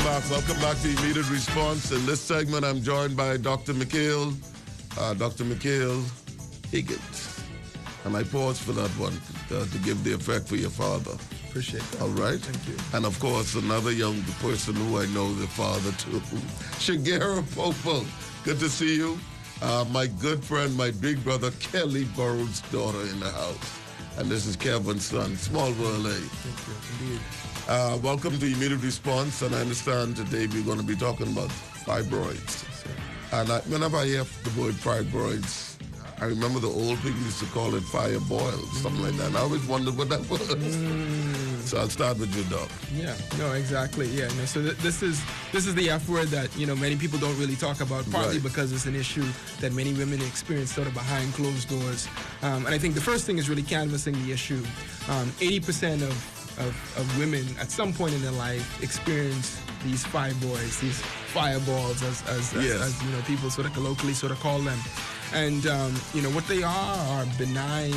Welcome back to Immediate Response. In this segment, I'm joined by Dr. Mikhail Higgins. And I paused for that one to give the effect for your father. Appreciate that. All right? Thank you. And of course, another young person who I know the father too, Chegera Pople. Good to see you. My good friend, my big brother, Kelly Burrows' daughter in the house. And this is Kevin's son, Small World, eh? Thank you, indeed. Welcome to Immediate Response, and I understand today we're going to be talking about fibroids. And whenever I hear the word fibroids, I remember the old people used to call it fire boils, something like that. And I always wondered what that was. So I'll start with you, Doc. Yeah, no, exactly. Yeah, no. So this is the F word that many people don't really talk about, partly because it's an issue that many women experience sort of behind closed doors. And I think the first thing is really canvassing the issue. 80% of women at some point in their life experience these fibroids, these fireballs, as people sort of colloquially sort of call them. And what they are benign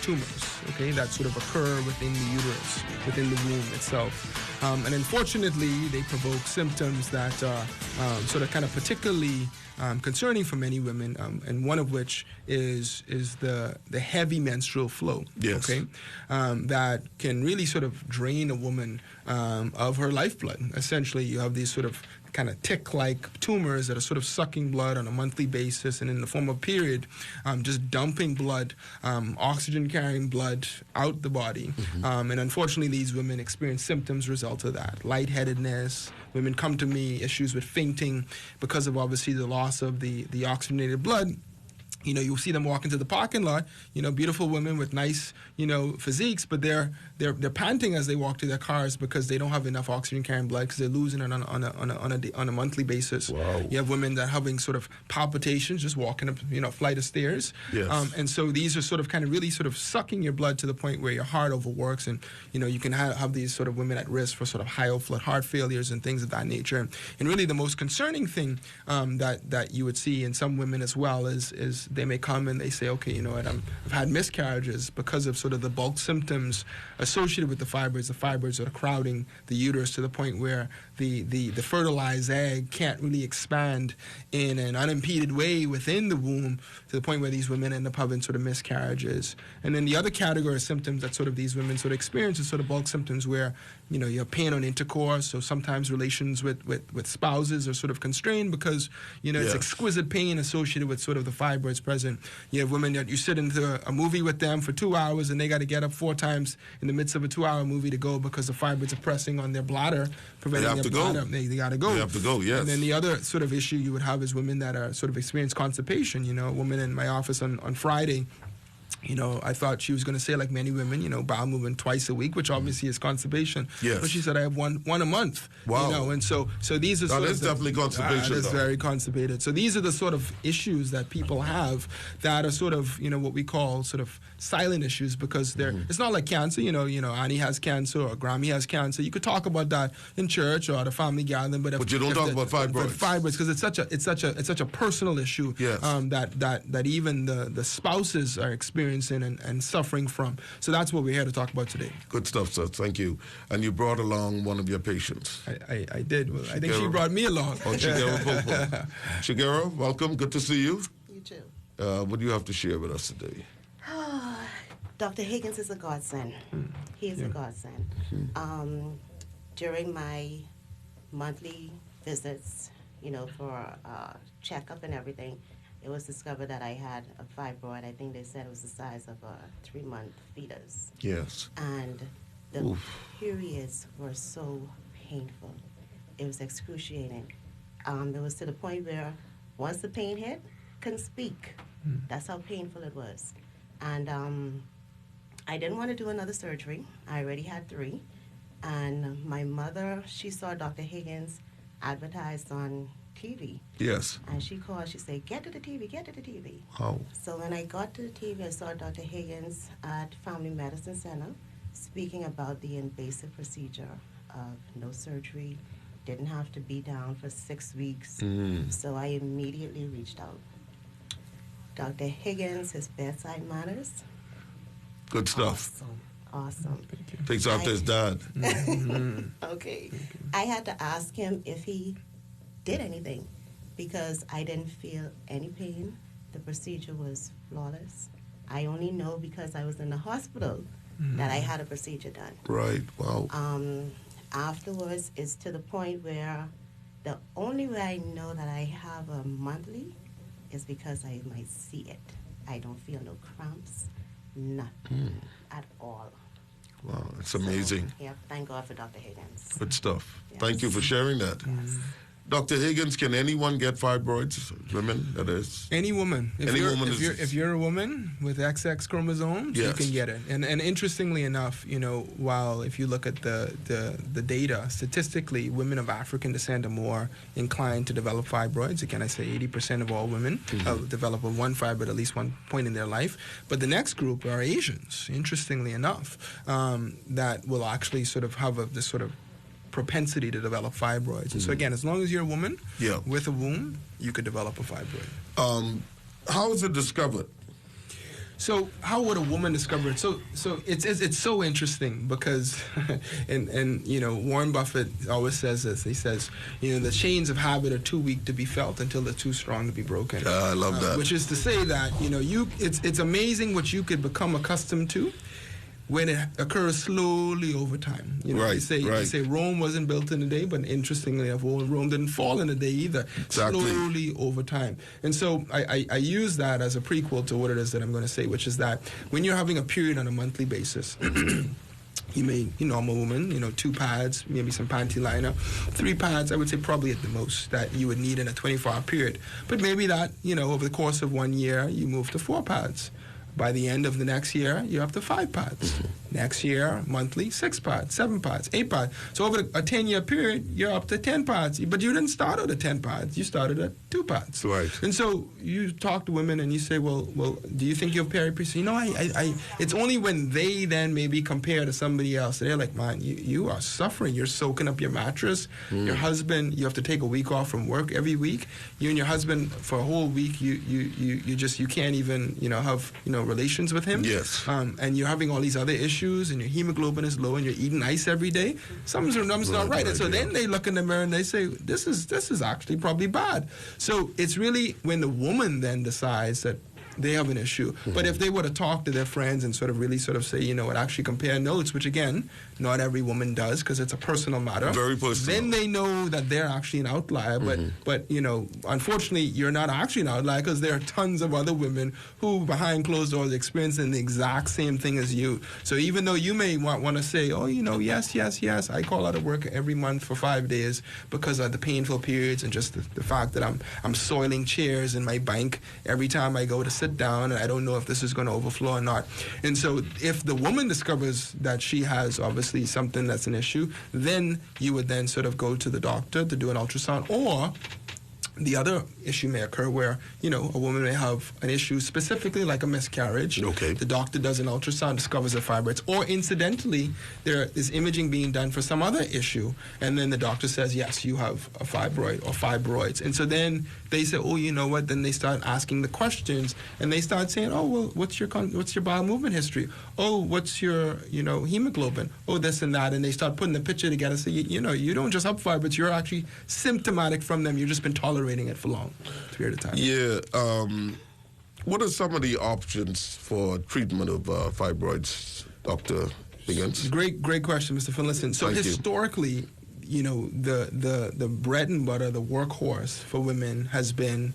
tumors, okay, that sort of occur within the uterus, within the womb itself. And unfortunately, they provoke symptoms that are sort of kind of particularly concerning for many women, and one of which is the heavy menstrual flow. Yes. Okay, that can really sort of drain a woman of her lifeblood. Essentially, you have these sort of kind of tick-like tumors that are sort of sucking blood on a monthly basis, and in the form of period, just dumping blood, oxygen-carrying blood out the body. And unfortunately, these women experience symptoms as a result of that. Lightheadedness. Women come to me, issues with fainting because of obviously the loss of the oxygenated blood. You'll see them walk into the parking lot, beautiful women with nice, physiques, but they're panting as they walk to their cars because they don't have enough oxygen carrying blood because they're losing it on a monthly basis. Wow. You have women that are having sort of palpitations just walking up, a flight of stairs. Yes. And so these are sort of kind of really sort of sucking your blood to the point where your heart overworks, and you can have these sort of women at risk for sort of high outflow heart failures and things of that nature. And really the most concerning thing that you would see in some women as well is they may come and they say, okay, you know what, I've had miscarriages because of sort of the bulk symptoms associated with the fibroids. The fibroids are crowding the uterus to the point where the fertilized egg can't really expand in an unimpeded way within the womb, to the point where these women end up having sort of miscarriages. And then the other category of symptoms that sort of these women sort of experience is sort of bulk symptoms where, you have pain on intercourse, so sometimes relations with spouses are sort of constrained because, it's exquisite pain associated with sort of the fibroids present. You have women that you sit into a movie with them for 2 hours and they got to get up 4 times in the midst of a 2-hour movie to go because the fibroids are pressing on their bladder, preventing their bladder. They got to go. They have to go, yes. And then the other sort of issue you would have is women that are sort of experience constipation. A woman in my office on Friday, I thought she was going to say, like many women, bowel movement twice a week, which obviously is constipation. Yes. But she said, I have one a month. Wow. And so these are sort that of... is definitely constipation. That's very constipated. So these are the sort of issues that people have that are sort of, what we call sort of silent issues, because they're, it's not like cancer, Annie has cancer or Grammy has cancer. You could talk about that in church or at a family gathering, but you don't talk about fibroids. Fibroids, because it's such a personal issue. Yes. that even the spouses are experiencing and suffering from. So that's what we're here to talk about today. Good stuff, sir. Thank you. And you brought along one of your patients. I did. Well, I think she brought me along. Oh, Chegera Pople. Chegera, welcome. Good to see you. You too. What do you have to share with us today? Dr. Higgins is a godsend. He is a godsend. During my monthly visits, for checkup and everything, it was discovered that I had a fibroid. I think they said it was the size of a 3-month fetus. Yes. And the periods were so painful. It was excruciating. It was to the point where once the pain hit, couldn't speak. That's how painful it was. And I didn't want to do another surgery. I already had 3. And my mother, she saw Dr. Higgins advertised on TV. Yes. And she called, she said, get to the TV, get to the TV. Wow. So when I got to the TV, I saw Dr. Higgins at Family Medicine Center speaking about the invasive procedure of no surgery, didn't have to be down for 6 weeks. So I immediately reached out. Dr. Higgins, his bedside manners. Good stuff. Awesome. Takes after his dad. Okay. I had to ask him if he did anything because I didn't feel any pain. The procedure was flawless. I only know because I was in the hospital that I had a procedure done. Right. Wow. Afterwards, it's to the point where the only way I know that I have a monthly is because I might see it. I don't feel no cramps, nothing at all. Wow, it's amazing. So, yeah, thank God for Dr. Higgins. Good stuff. Yes. Thank you for sharing that. Yes. Dr. Higgins, can anyone get fibroids? Women, that is. Any woman. If you're a woman with XX chromosomes, Yes. you can get it. And interestingly enough, while if you look at the data, statistically, women of African descent are more inclined to develop fibroids. Again, I say 80% of all women develop one fibroid at least one point in their life. But the next group are Asians, interestingly enough, that will actually sort of have this sort of propensity to develop fibroids. And so again, as long as you're a woman with a womb, you could develop a fibroid. How is it discovered? So how would a woman discover it? So it's so interesting because, and Warren Buffett always says this. He says, the chains of habit are too weak to be felt until they're too strong to be broken. I love that. Which is to say that it's amazing what you could become accustomed to when it occurs slowly over time. Right, they say Rome wasn't built in a day, but interestingly enough, Rome didn't fall in a day either. Exactly. Slowly over time. And so I use that as a prequel to what it is that I'm going to say, which is that when you're having a period on a monthly basis, you may, I'm a woman, 2 pads, maybe some panty liner, 3 pads, I would say probably at the most that you would need in a 24-hour period. But maybe that, over the course of 1 year, you move to 4 pads. By the end of the next year, you're up to 5 pads. Next year, monthly, 6 pads, 7 pads, 8 pads. So over a 10-year period, you're up to 10 pads. But you didn't start out at 10 pads. You started at 2 pads. Right. And so you talk to women and you say, well, do you think you have periprocedure? It's only when they then maybe compare to somebody else. They're like, man, you are suffering. You're soaking up your mattress. Your husband, you have to take a week off from work every week. You and your husband, for a whole week, you can't even, have, relations with him. Yes. And you're having all these other issues, and your hemoglobin is low, and you're eating ice every day. Something's not right. And so then they look in the mirror and they say, this is actually probably bad. So it's really when the woman then decides that they have an issue. But if they were to talk to their friends and sort of say, actually compare notes, which again, not every woman does because it's a personal matter. Very personal. Then they know that they're actually an outlier. But unfortunately, you're not actually an outlier because there are tons of other women who, behind closed doors, experiencing the exact same thing as you. So even though you may want to say, yes, I call out of work every month for 5 days because of the painful periods and just the fact that I'm soiling chairs in my bank every time I go to sit down, and I don't know if this is going to overflow or not. And so if the woman discovers that she has obviously something that's an issue, then you would then sort of go to the doctor to do an ultrasound. Or the other issue may occur where, a woman may have an issue specifically like a miscarriage. Okay. The doctor does an ultrasound, discovers a fibroids. Or incidentally, there is imaging being done for some other issue, and then the doctor says, yes, you have a fibroid or fibroids. And so then they say, oh, you know what? Then they start asking the questions, and they start saying, oh, well, what's your bowel movement history? Oh, what's your, hemoglobin? Oh, this and that. And they start putting the picture together. So, you don't just have fibroids. You're actually symptomatic from them. You've just been tolerating it for a long period of time. Yeah. What are some of the options for treatment of fibroids, Dr. Higgins? Great question, Mr. Finlayson. So Thank you. historically, the bread and butter, the workhorse for women has been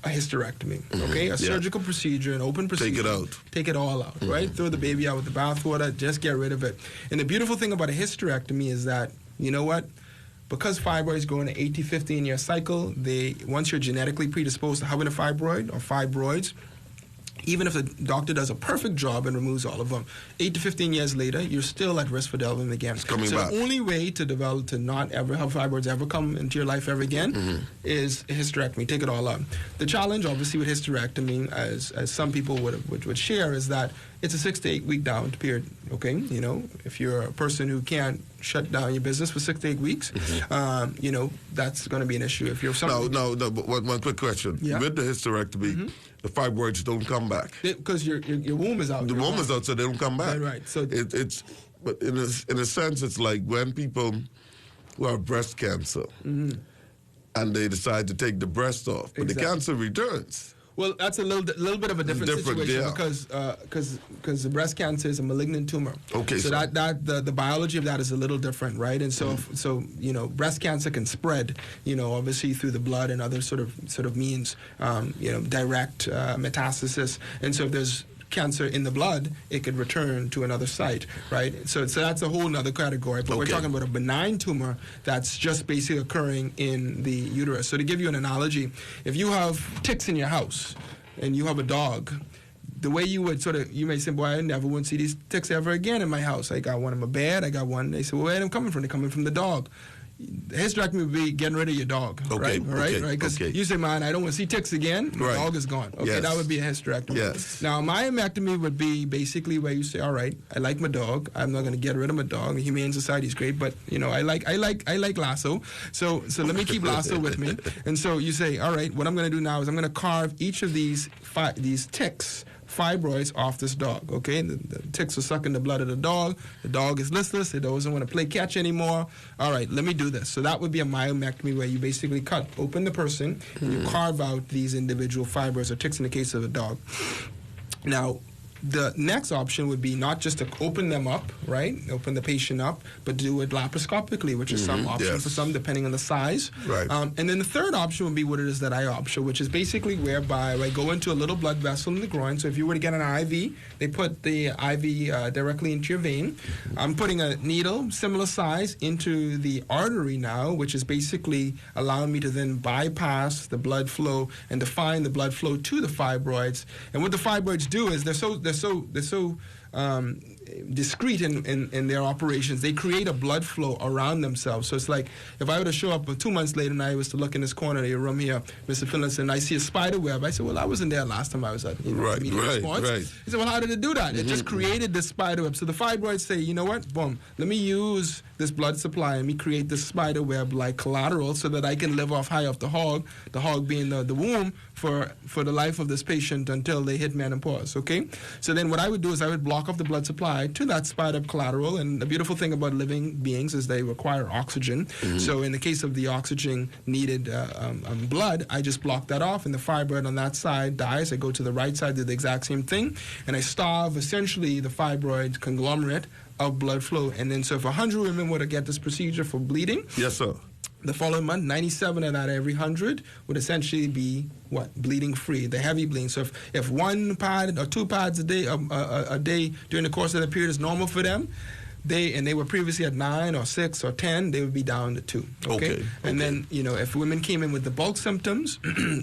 a hysterectomy, okay? A surgical procedure, an open procedure. Take it out. Take it all out, right? Throw the baby out with the bathwater, just get rid of it. And the beautiful thing about a hysterectomy is that, because fibroids go in an 8 to 15-year cycle, once you're genetically predisposed to having a fibroid or fibroids, even if the doctor does a perfect job and removes all of them, 8 to 15 years later, you're still at risk for developing them again. It's coming so back. The only way to not ever have fibroids ever come into your life ever again is a hysterectomy. Take it all out. The challenge, obviously, with hysterectomy, as some people would share, is that it's a 6 to 8 week down period. Okay, you know, if you're a person who can't shut down your business for 6 to 8 weeks, you know, that's going to be an issue. If you're no, but one quick question. Yeah. With the hysterectomy, the fibroids don't come back. Because your womb is out. The womb is out, so they don't come back. Right. So but in a sense, it's like when people who have breast cancer and they decide to take the breast off, but the cancer returns. Well, that's a little bit of a different situation because the breast cancer is a malignant tumor. Okay. So the biology of that is a little different, right? And so you know, breast cancer can spread, you know, obviously through the blood and other sort of means, you know, direct metastasis. And so if there's cancer in the blood, it could return to another site, right? So that's a whole other category. But we're talking about a benign tumor that's just basically occurring in the uterus. So to give you an analogy, if you have ticks in your house and you have a dog, the way you would you may say, boy, I never would see these ticks ever again in my house. I got one in my bed, I got one. They say, well, where are they coming from? They're coming from the dog. Hysterectomy would be getting rid of your dog, right? Because you say, man, I don't want to see ticks again. The dog is gone. Okay, that would be a hysterectomy. Yes. Now, myomectomy would be basically where you say, all right, I like my dog. I'm not going to get rid of my dog. The Humane Society is great, but you know, I like Lasso. So let me keep Lasso with me. And so you say, all right, what I'm going to do now is I'm going to carve each of these ticks, fibroids, off this dog. Okay, the ticks are sucking the blood of the dog. The dog is listless. It doesn't want to play catch anymore. All right, let me do this. So that would be a myomectomy, where you basically cut open the person and you carve out these individual fibroids or ticks in the case of a dog. Now, the next option would be not just to open them up, right? Open the patient up, but do it laparoscopically, which is some option for some, depending on the size. Right. And then the third option would be what it is that I option, which is basically whereby I go into a little blood vessel in the groin. So if you were to get an IV, they put the IV directly into your vein. I'm putting a needle, similar size, into the artery now, which is basically allowing me to then bypass the blood flow and define the blood flow to the fibroids. And what the fibroids do is they're so discreet in their operations. They create a blood flow around themselves. So it's like if I were to show up 2 months later and I was to look in this corner of your room here, Mr. Finlayson, and I see a spider web, I said, well, I wasn't there last time I was at immediate response. Right. He said, well, how did it do that? It just created this spider web. So the fibroids say, you know what, boom, let me use this blood supply and me create this spider web like collateral so that I can live high off the hog being the womb, for the life of this patient until they hit menopause, okay? So then what I would do is I would block off the blood supply to that spider collateral, and the beautiful thing about living beings is they require oxygen. So in the case of the oxygen-needed blood, I just block that off, and the fibroid on that side dies. I go to the right side, do the exact same thing, and I starve essentially the fibroid conglomerate of blood flow. And then so if 100 women were to get this procedure for bleeding, yes, sir, the following month, 97 of that every 100 would essentially be bleeding free, the heavy bleeding. So if 1 pad or 2 pads a day during the course of the period is normal for them, they were previously at 9 or 6 or 10, they would be down to 2. Okay. And then, you know, if women came in with the bulk symptoms,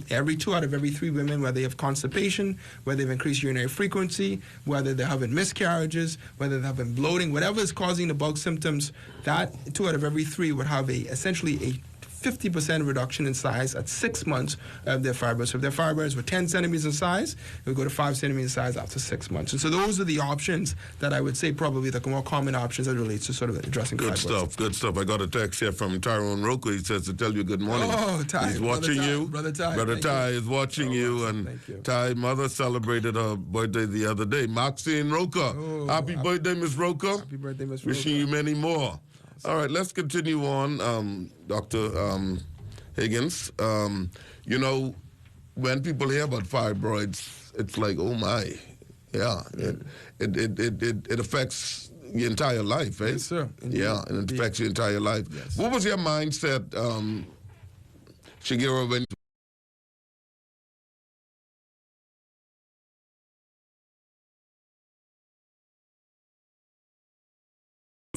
every 2 out of every 3 women, whether they have constipation, whether they've increased urinary frequency, whether they're having miscarriages, whether they're having bloating, whatever is causing the bulk symptoms, that 2 out of every 3 would have essentially a 50% reduction in size at 6 months of their fibroids. So if their fibroids were 10 centimeters in size, it would go to 5 centimeters in size after 6 months. And so those are the options that I would say probably the more common options as it relates to sort of addressing fibroids. Good stuff. I got a text here from Tyrone Roca. He says to tell you good morning. Oh, Ty. He's watching you. Brother Ty. Brother Ty is watching you. And Ty's mother celebrated her birthday the other day. Maxine Roca. Happy birthday, Miss Roca. Happy birthday, Miss Roca. Wishing you many more. All right, let's continue on, Dr. Higgins. You know, when people hear about fibroids, it's like, oh my, yeah, it affects your entire life, eh? Yes, sir. Indeed. Yeah, and it affects your entire life. Yes. What was your mindset, Chegera, when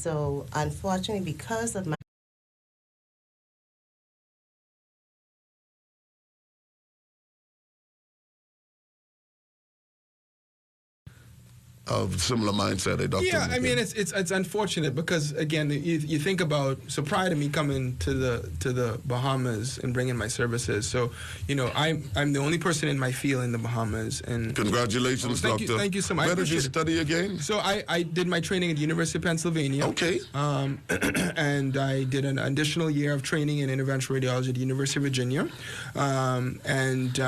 So unfortunately, because of my of similar mindset. Yeah, I mean it's unfortunate because again you think about, so prior to me coming to the Bahamas and bringing my services, so I'm the only person in my field in the Bahamas. And congratulations, doctor. Thank you so much. Where did you study again? So I did my training at the University of Pennsylvania. Okay. And I did an additional year of training in interventional radiology at the University of Virginia, and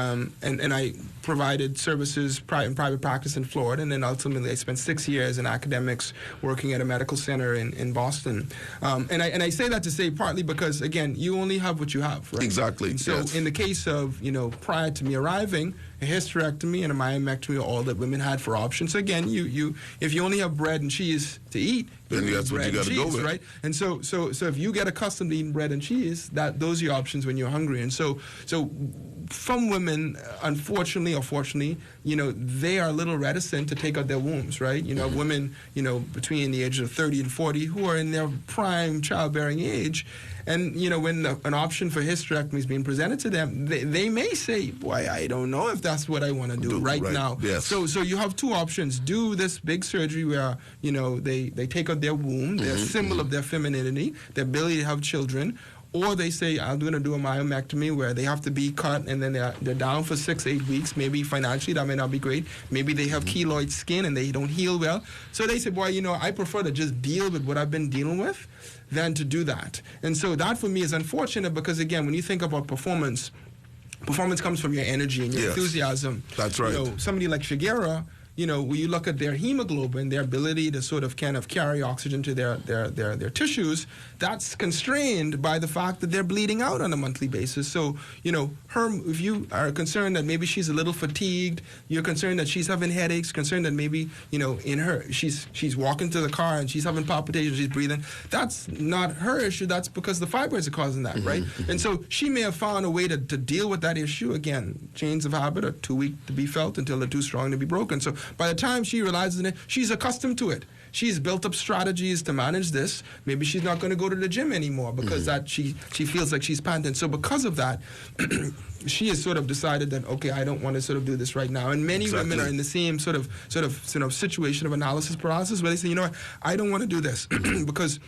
I provided services in private practice in Florida, and then ultimately I spent 6 years in academics working at a medical center in Boston. And I say that to say partly because, again, you only have what you have, right? Exactly. And so in the case of, prior to me arriving, a hysterectomy and a myomectomy are all that women had for options. So again, if you only have bread and cheese to eat, then that's what you got to go with, right? And so if you get accustomed to eating bread and cheese, those are your options when you're hungry. And so some women, unfortunately or fortunately, they are a little reticent to take out their wombs, right? Women, between the ages of 30 and 40 who are in their prime childbearing age. And, when an option for hysterectomy is being presented to them, they may say, boy, I don't know if that's what I want to do right now. Yes. So you have two options. Do this big surgery where, they take out their womb, their symbol of their femininity, their ability to have children, or they say, I'm going to do a myomectomy where they have to be cut and then they're down for 6-8 weeks. Maybe financially that may not be great. Maybe they have keloid skin and they don't heal well. So they say, boy, I prefer to just deal with what I've been dealing with than to do that. And so that for me is unfortunate because, again, when you think about performance comes from your energy and your enthusiasm. That's right. Somebody like Chegera, when you look at their hemoglobin, their ability to sort of kind of carry oxygen to their tissues, that's constrained by the fact that they're bleeding out on a monthly basis. So, if you are concerned that maybe she's a little fatigued, you're concerned that she's having headaches, concerned that maybe, she's walking to the car and she's having palpitations, she's breathing, that's not her issue. That's because the fibroids are causing that, right? And so she may have found a way to deal with that issue. Again, chains of habit are too weak to be felt until they're too strong to be broken. So by the time she realizes it, she's accustomed to it. She's built up strategies to manage this. Maybe she's not going to go to the gym anymore because that she feels like she's panting. So because of that, she has sort of decided that, okay, I don't want to sort of do this right now. And many women are in the same sort of situation of analysis paralysis where they say, I don't want to do this because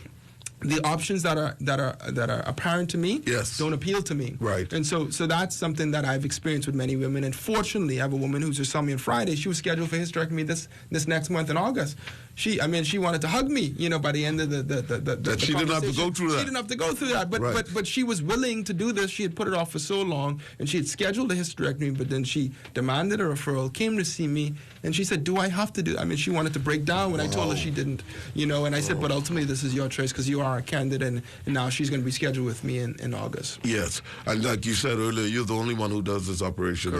the options that are apparent to me don't appeal to me. Right. And so that's something that I've experienced with many women. And fortunately, I have a woman who just saw me on Friday. She was scheduled for hysterectomy this next month in August. She wanted to hug me, by the end of the she didn't have to go through that. She didn't have to go through that. But she was willing to do this. She had put it off for so long, and she had scheduled a hysterectomy, but then she demanded a referral, came to see me, and she said, do I have to do it? She wanted to break down when I told her she didn't, and I said, but ultimately this is your choice because you are a candidate, and now she's going to be scheduled with me in August. Yes, and like you said earlier, you're the only one who does this operation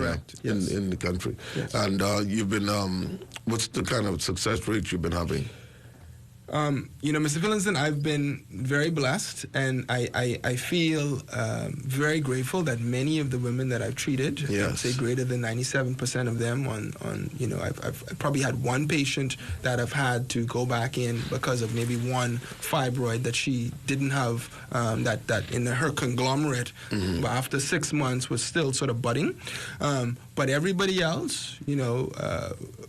in the country. Yes. And you've been, what's the kind of success rate you've been having? Mr. Finlayson, I've been very blessed, and I feel very grateful that many of the women that I've treated, I'd say greater than 97% of them I've probably had one patient that I've had to go back in because of maybe one fibroid that she didn't have, that in her conglomerate, but after 6 months was still sort of budding. But everybody else,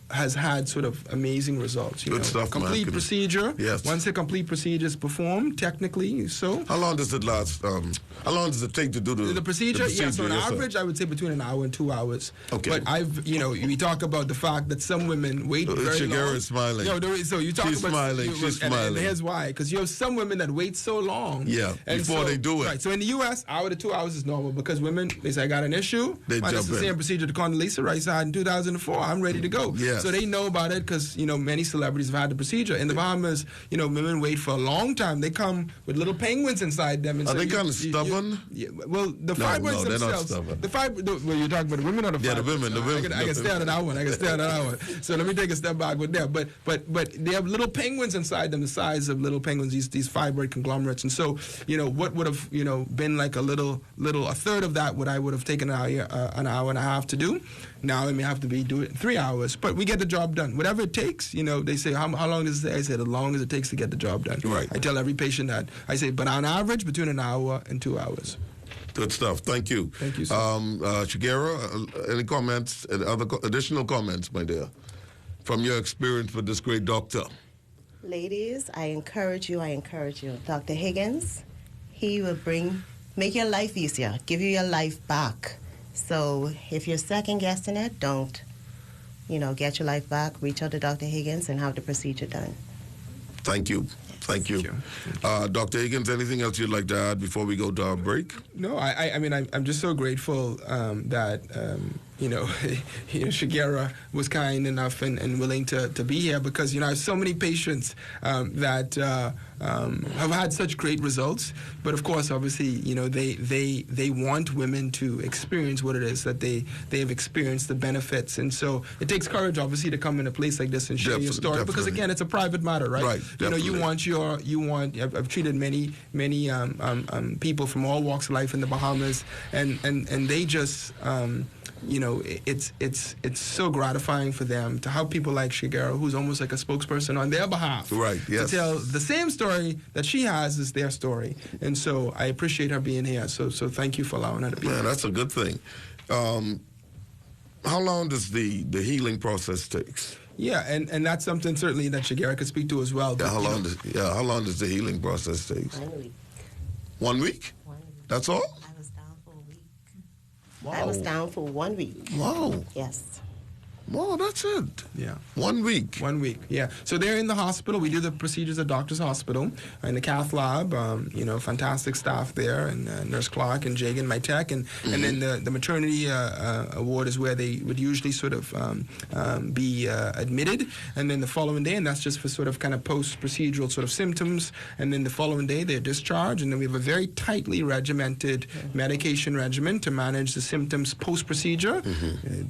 has had sort of amazing results. Good stuff, complete procedure. Yes. Once the complete procedure is performed, technically, so. How long does it last? How long does it take to do the procedure? Yeah, so on average, I would say between an hour and 2 hours. Okay. But we talk about the fact that some women wait very long. Chegera is smiling. So you talk She's about smiling. She's smiling. And here's why, because you have some women that wait so long. Yeah, before they do it. Right. So in the U.S., hour to 2 hours is normal because women, they say, I got an issue. They jump in. It's the same procedure to Condoleezza Rice had in 2004. I'm ready to go. Yes. So they know about it because, many celebrities have had the procedure. In the Bahamas, women wait for a long time. They come with little penguins inside them. And are they kind of stubborn? Well, the fibroids themselves. They're not stubborn. Well, you're talking about the women or the fibroids? Yeah, the women. I can stay out of that one. So let me take a step back with that. But they have little penguins inside them, the size of little penguins, these fibroid conglomerates. And so, what would have, been like a third of that, what I would have taken an hour and a half to do. Now it may have to do it in 3 hours, but we get the job done. Whatever it takes, they say, how long does it take? I said, as long as it takes to get the job done. Right. I tell every patient that. I say, but on average, between an hour and 2 hours. Good stuff. Thank you. Thank you, sir. Chegera, any comments, other additional comments, my dear? from your experience with this great doctor? Ladies, I encourage you. Dr. Higgins, he will make your life easier, give you your life back. So if you're second guessing it, don't, get your life back, reach out to Dr. Higgins and have the procedure done. Thank you. Thank you. Dr. Higgins, anything else you'd like to add before we go to our break? No, I mean, I'm just so grateful that, Chegera was kind enough and willing to be here, because, I have so many patients that have had such great results. But, of course, obviously, they want women to experience what it is that they have experienced, the benefits. And so it takes courage, obviously, to come in a place like this and share your story. Because, again, it's a private matter, right? Right, definitely. I've treated many people from all walks of life in the Bahamas, and they just, it's so gratifying for them to have people like Chegera, who's almost like a spokesperson on their behalf, right? Yes. To tell the same story that she has is their story, and so I appreciate her being here. So thank you for allowing her to be here. That's a good thing. How long does the healing process take? Yeah, and that's something certainly that Chegera could speak to as well. How long does the healing process take? 1 week. 1 week? 1 week. That's all? I was down for a week. Wow. I was down for 1 week. Wow. Yes. Wow, that's it. Yeah. 1 week. 1 week, yeah. So they're in the hospital. We do the procedures at Doctor's Hospital in the cath lab. Fantastic staff there, and Nurse Clark and Jagan, my tech, and then the maternity ward is where they would usually sort of be admitted, and then the following day, and that's just for sort of kind of post-procedural sort of symptoms, and then the following day they're discharged, and then we have a very tightly regimented medication regimen to manage the symptoms post-procedure.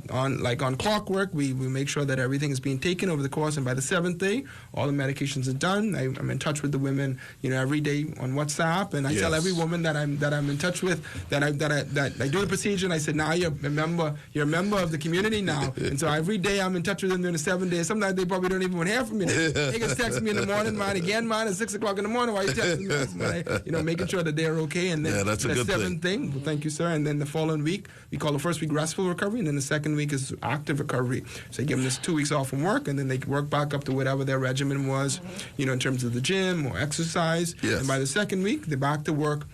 On clockwork, we make sure that everything is being taken over the course, and by the 7th day, all the medications are done. I'm in touch with the women, every day on WhatsApp, and I tell every woman that I'm in touch with that I do the procedure, and I said, now you're a member of the community now, and so every day I'm in touch with them during the 7 days. Sometimes they probably don't even want to hear from me. They can text me in the morning, mine at 6 o'clock in the morning. Why you texting me? Making sure that they're okay, and then that's a good 7th thing. Well, thank you, sir. And then the following week, we call the first week restful recovery, and then the second week is active recovery. So you give them this 2 weeks off from work, and then they work back up to whatever their regimen was, in terms of the gym or exercise. Yes. And by the second week, they're back to work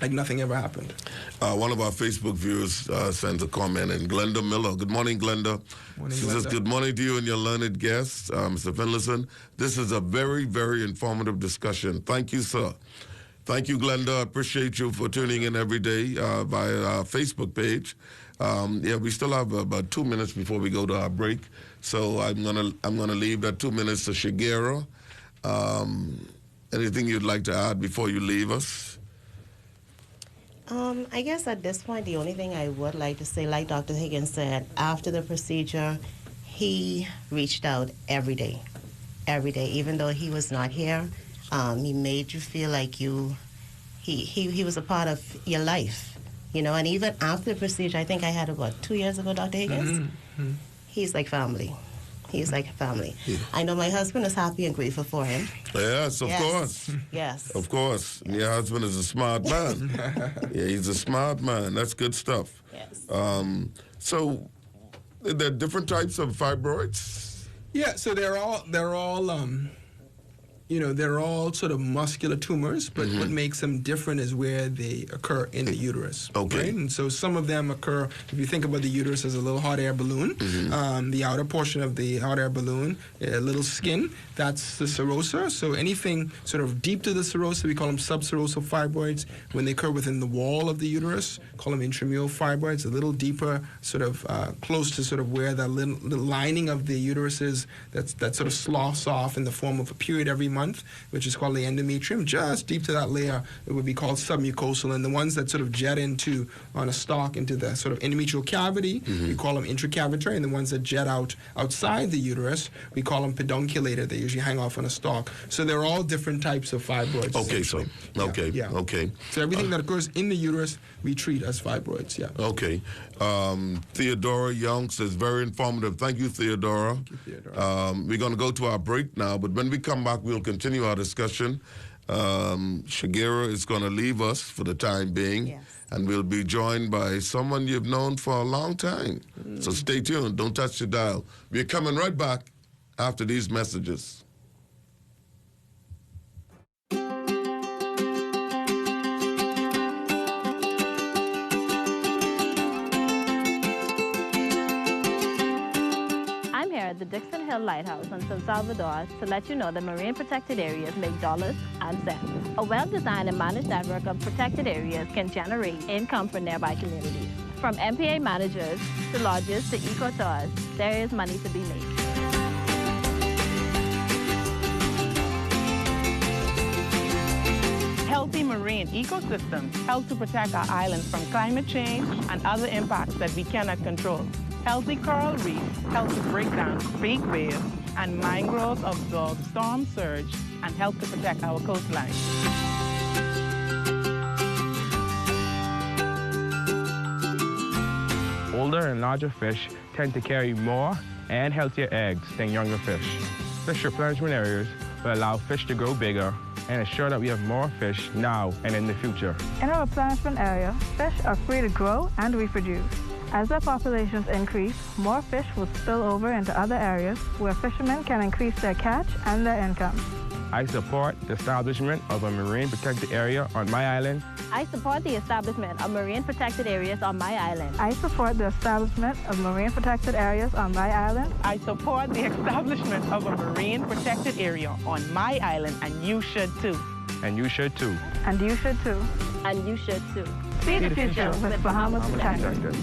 like nothing ever happened. One of our Facebook viewers sends a comment, and Glenda Miller. Good morning, Glenda. She says, good morning to you and your learned guest, Mr. Finlayson. This is a very, very informative discussion. Thank you, sir. Thank you, Glenda. I appreciate you for tuning in every day via our Facebook page. We still have about 2 minutes before we go to our break, so I'm gonna leave that 2 minutes to Chegera. Anything you'd like to add before you leave us? I guess at this point, the only thing I would like to say, like Dr. Higgins said, after the procedure, he reached out every day, even though he was not here. He made you feel like he was a part of your life, and even after the procedure, I think I had about 2 years ago, Dr. Higgins, he's like family. He's like family. Yeah. I know my husband is happy and grateful for him. Yes, of course. Yes. Of course. Yes. Your husband is a smart man. Yeah, he's a smart man. That's good stuff. Yes. So, there are different types of fibroids? Yeah, so they're all they're all sort of muscular tumors, but what makes them different is where they occur in the uterus. Okay. Right? And so some of them occur, if you think about the uterus as a little hot air balloon, the outer portion of the hot air balloon, a little skin, that's the serosa. So anything sort of deep to the serosa, we call them subserosal fibroids. When they occur within the wall of the uterus, call them intramural fibroids, a little deeper, sort of close to sort of where the lining of the uterus is, that sort of sloughs off in the form of a period every month, which is called the endometrium. Just deep to that layer, it would be called submucosal. And the ones that sort of jet into, on a stalk, into the sort of endometrial cavity, we call them intracavitary. And the ones that jet out outside the uterus, we call them pedunculated. They usually hang off on a stalk. So they're all different types of fibroids. Okay, so, okay, yeah. Okay. So everything that occurs in the uterus, we treat as fibroids, yeah. Okay. Theodora Young says, very informative. Thank you, Theodora. Thank you, Theodora. We're going to go to our break now, but when we come back, we'll continue our discussion. Chegera is going to leave us for the time being, yes, and we'll be joined by someone you've known for a long time. So stay tuned. Don't touch the dial. We're coming right back after these messages. I'm here at the Dixon Hill Lighthouse on San Salvador to let you know that marine protected areas make dollars and cents. A well-designed and managed network of protected areas can generate income for nearby communities. From MPA managers to lodges to eco-tours, there is money to be made. Healthy marine ecosystems help to protect our islands from climate change and other impacts that we cannot control. Healthy coral reefs help to break down big waves, and mangroves absorb storm surge and help to protect our coastline. Older and larger fish tend to carry more and healthier eggs than younger fish. Fish replenishment areas will allow fish to grow bigger and ensure that we have more fish now and in the future. In a replenishment area, fish are free to grow and reproduce. As their populations increase, more fish will spill over into other areas where fishermen can increase their catch and their income. I support the establishment of a marine protected area on my island. I support the establishment of marine protected areas on my island. I support the establishment of marine protected areas on my island. I support the establishment of a marine protected area on my island, and you should too. And you should too. And you should too. And you should too. See the future with Bahamas Protected.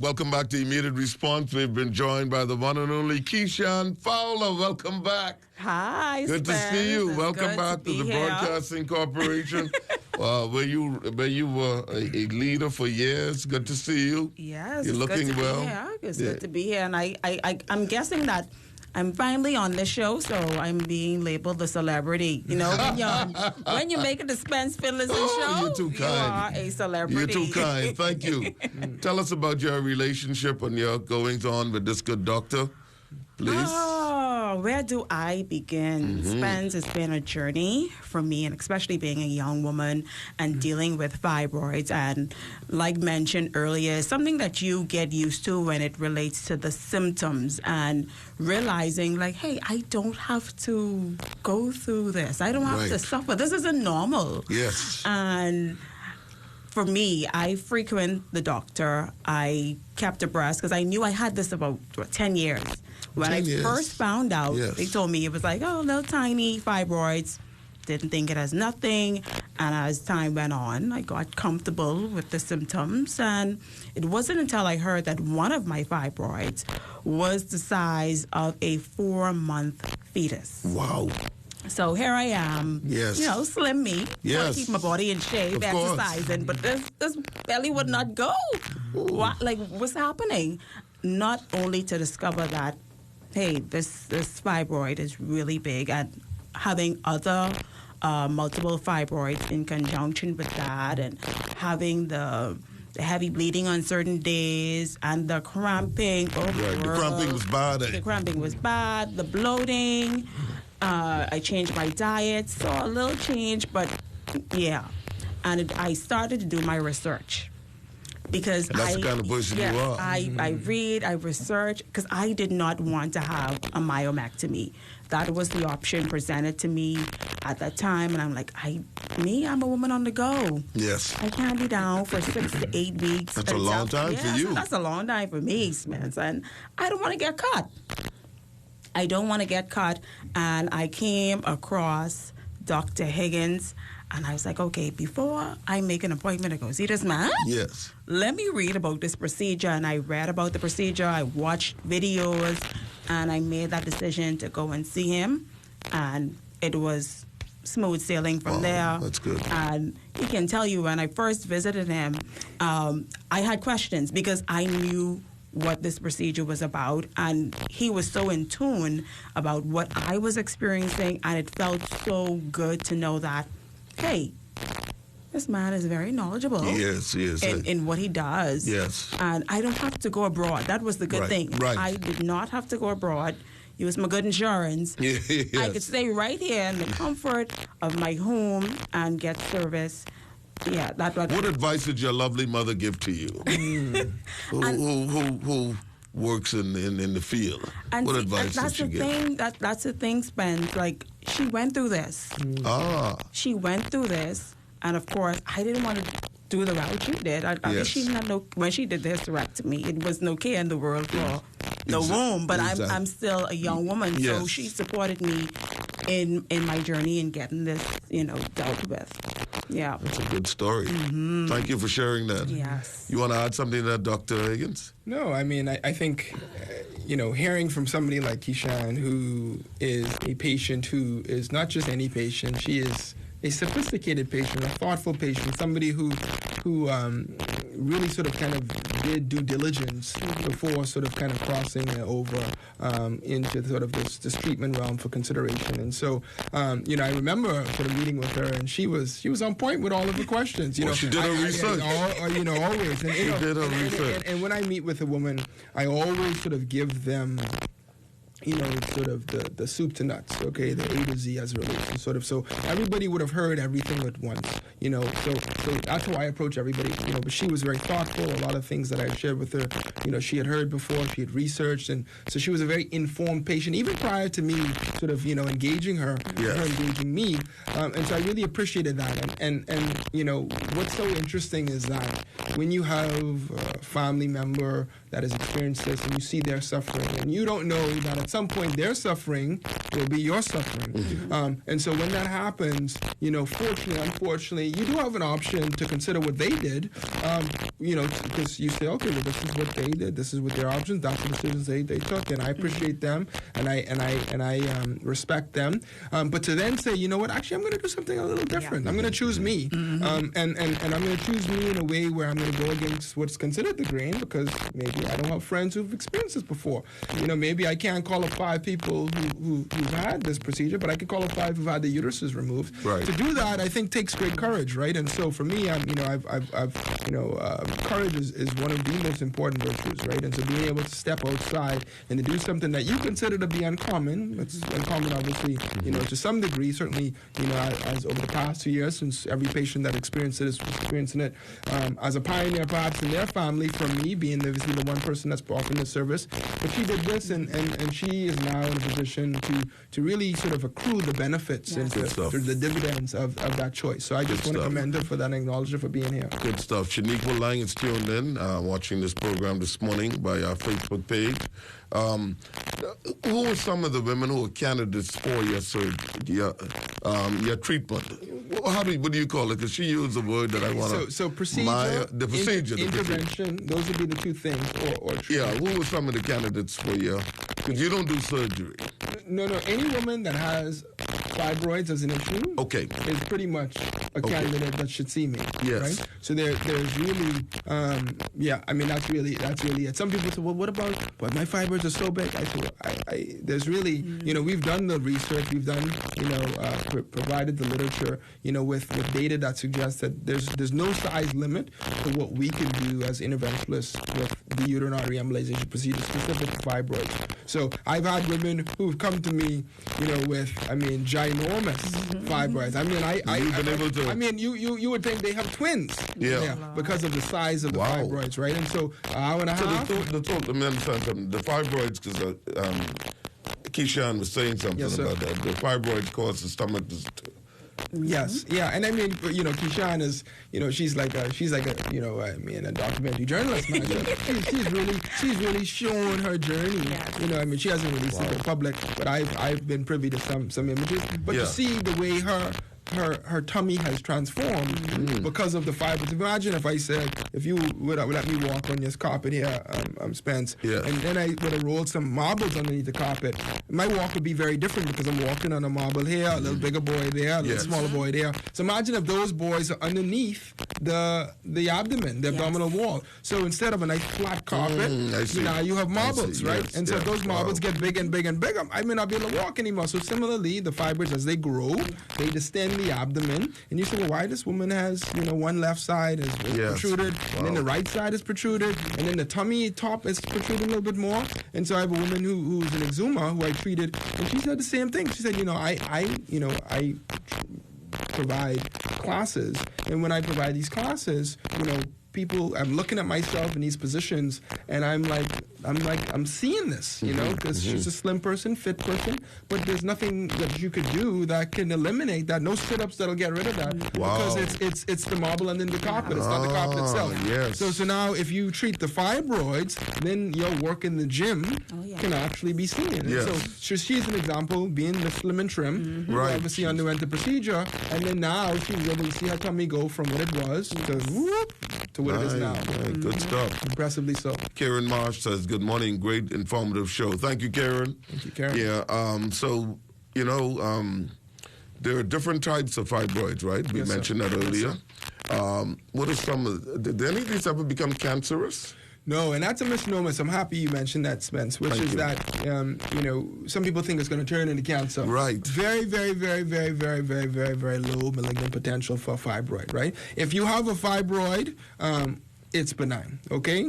Welcome back to Immediate Response. We've been joined by the one and only Keeshan Fowler. Welcome back. Hi, Good Spence. to see you. It's Welcome back to the here. Broadcasting Corporation, where you were a leader for years. Good to see you. Yes, You're it's looking good to well. Be here. It's good to be here, and I'm guessing that I'm finally on this show, so I'm being labeled the celebrity. You know, when you make it the Spence Finlayson show, you're too kind. You are a celebrity. You're too kind. Thank you. Tell us about your relationship and your goings on with this good doctor, please. Oh, where do I begin? Spence, has been a journey for me, and especially being a young woman and dealing with fibroids. And like mentioned earlier, something that you get used to when it relates to the symptoms and realizing like, hey, I don't have to go through this. I don't have to suffer. This isn't normal. Yes. And for me, I frequent the doctor. I kept abreast because I knew I had this about 10 years. When I first found out, they told me it was like, oh, little tiny fibroids. Didn't think it as nothing. And as time went on, I got comfortable with the symptoms. And it wasn't until I heard that one of my fibroids was the size of a 4-month fetus. Wow. So here I am, slim me. Want to keep my body in shape, exercising, but this belly would not go. What's happening? Not only to discover that, hey, this fibroid is really big, and having other multiple fibroids in conjunction with that, and having the heavy bleeding on certain days, and the cramping. Oh, the cramping was bad. The cramping was bad. The bloating. I changed my diet, saw a little change, but Yeah. And I started to do my research. Because and that's the kind of person you are. I read, I research, because I did not want to have a myomectomy. That was the option presented to me at that time, and I'm like, I'm a woman on the go. Yes. I can't be down for 6 to 8 weeks. That's a long time for you. That's a long time for me, Spence, and I don't want to get cut. And I came across Dr. Higgins, and I was like, okay, before I make an appointment to go see this man, yes, let me read about this procedure. And I read about the procedure, I watched videos, and I made that decision to go and see him. And it was smooth sailing from there. That's good. And he can tell you, when I first visited him, I had questions because I knew what this procedure was about, and he was so in tune about what I was experiencing, and it felt so good to know that, hey, this man is very knowledgeable. Yes, in what he does. Yes. And I don't have to go abroad. That was the good thing. Right. I did not have to go abroad. Use my good insurance. Yes. I could stay right here in the comfort of my home and get service. Yeah, What advice did your lovely mother give to you? Who works in the field? And what advice did she give? That's the thing, Spence. Like, she went through this. She went through this, and of course, I didn't want to do the route she did. She did not know when she did the hysterectomy. It was no care in the world for the womb, but I'm still a young woman, so she supported me in my journey in getting this, dealt with. Yeah. That's a good story. Mm-hmm. Thank you for sharing that. Yes. You want to add something to that, Dr. Higgins? No, I mean, I think, hearing from somebody like Keeshan, who is a patient who is not just any patient, she is a sophisticated patient, a thoughtful patient, somebody who really sort of kind of did due diligence before sort of kind of crossing over into sort of this treatment realm for consideration. And so, I remember sort of meeting with her, and she was on point with all of the questions. She did her research. Always. And, she did her research. And when I meet with a woman, I always sort of give them sort of the soup to nuts, okay, the A to Z as it relates to sort of, so everybody would have heard everything at once, so that's how I approach everybody, but she was very thoughtful. A lot of things that I shared with her, she had heard before, she had researched, and so she was a very informed patient, even prior to me sort of, engaging her, her engaging me, and so I really appreciated that, and what's so interesting is that when you have a family member that has experienced this, and you see their suffering, and you don't know that at some point their suffering will be your suffering. Mm-hmm. And so when that happens, fortunately, unfortunately, you do have an option to consider what they did, because you say, okay, well, this is what they did, this is what their options, that's the decisions they took, and I appreciate them, and I respect them. But to then say, you know what, actually, I'm going to do something a little different. Yeah. I'm going to choose me, and I'm going to choose me in a way where I'm going to go against what's considered the grain, because maybe I don't have friends who've experienced this before. Maybe I can't call up 5 people who've had this procedure, but I could call up 5 who've had the uteruses removed. Right. To do that, I think takes great courage, right? And so for me, courage is one of the most important virtues, right? And so being able to step outside and to do something that you consider to be uncommon, it's uncommon, obviously, to some degree, certainly, as over the past 2 years, since every patient that experienced it is experiencing it as a pioneer, perhaps in their family, from me being obviously the one person that's offering the service. But she did this, and she is now in a position to really sort of accrue the benefits and the dividends of that choice. So I just want to commend her for that and acknowledge her for being here. Good stuff. Shaniqua Lang is tuned in, watching this program this morning by our Facebook page. Who are some of the women who are candidates for your treatment? What do you call it? Because she used a word that I want to... So procedure, the procedure. Intervention, those would be the two things. Or who are some of the candidates for you? Because you don't do surgery. No. Any woman that has fibroids as an issue is pretty much a candidate that should see me. Yes. Right? So there's really, that's really it. Some people say, well, what about, but my fibroids are so big. I say, there's really, we've done the research, we've done, provided the literature, with data that suggests that there's no size limit to what we can do as interventionalists with the uterine artery embolization procedure specific to fibroids. So I've had women who've come to me, with, ginormous fibroids. You've been able to I mean, you would think they have twins. Yeah. Because of the size of the fibroids, right? And so hour and a half. Let me understand something. The fibroids, because Keeshan was saying something about that. The fibroids cause the stomach to... Yes, yeah, and I mean, Keeshan is, she's like a, a documentary journalist. she's really showing her journey. Yes. She hasn't released it to the public, but I've been privy to some images. But to see the way her tummy has transformed because of the fibers. Imagine if I said, if you would let me walk on this carpet here, Spence, and then I would have rolled some marbles underneath the carpet, my walk would be very different because I'm walking on a marble here, a little bigger boy there, a little smaller boy there. So imagine if those boys are underneath the abdomen, the abdominal wall. So instead of a nice flat carpet, now you have marbles, right? Yes. And so if those marbles get big and big and big, I may not be able to walk anymore. So similarly, the fibers, as they grow, they distend the abdomen, and you say, well, why this woman has, one left side is protruded, and then the right side is protruded, and then the tummy top is protruding a little bit more. And so I have a woman who's an exuma who I treated, and she said the same thing. She said, I provide classes, and when I provide these classes, people, I'm looking at myself in these positions, and I'm seeing this, because she's a slim person, fit person, but there's nothing that you could do that can eliminate that. No sit-ups that'll get rid of that. Wow. Because it's the marble and then the carpet. It's not the carpet itself. Yes. So now if you treat the fibroids, then your work in the gym can actually be seen. Yes. So she's an example, being the slim and trim, who obviously underwent the procedure, and then now she's able to see her tummy go from what it was to what it is now. Good stuff. Impressively so. Karen Marsh says, good morning, great informative show. Thank you, Karen. Thank you, Karen. Yeah, there are different types of fibroids, right? We mentioned that earlier. What are did any of these ever become cancerous? No, and that's a misnomer, so I'm happy you mentioned that, Spence, which is that, some people think it's going to turn into cancer. Right. Very, very, very, very, very, very, very, very low malignant potential for a fibroid, right? If you have a fibroid, it's benign, okay?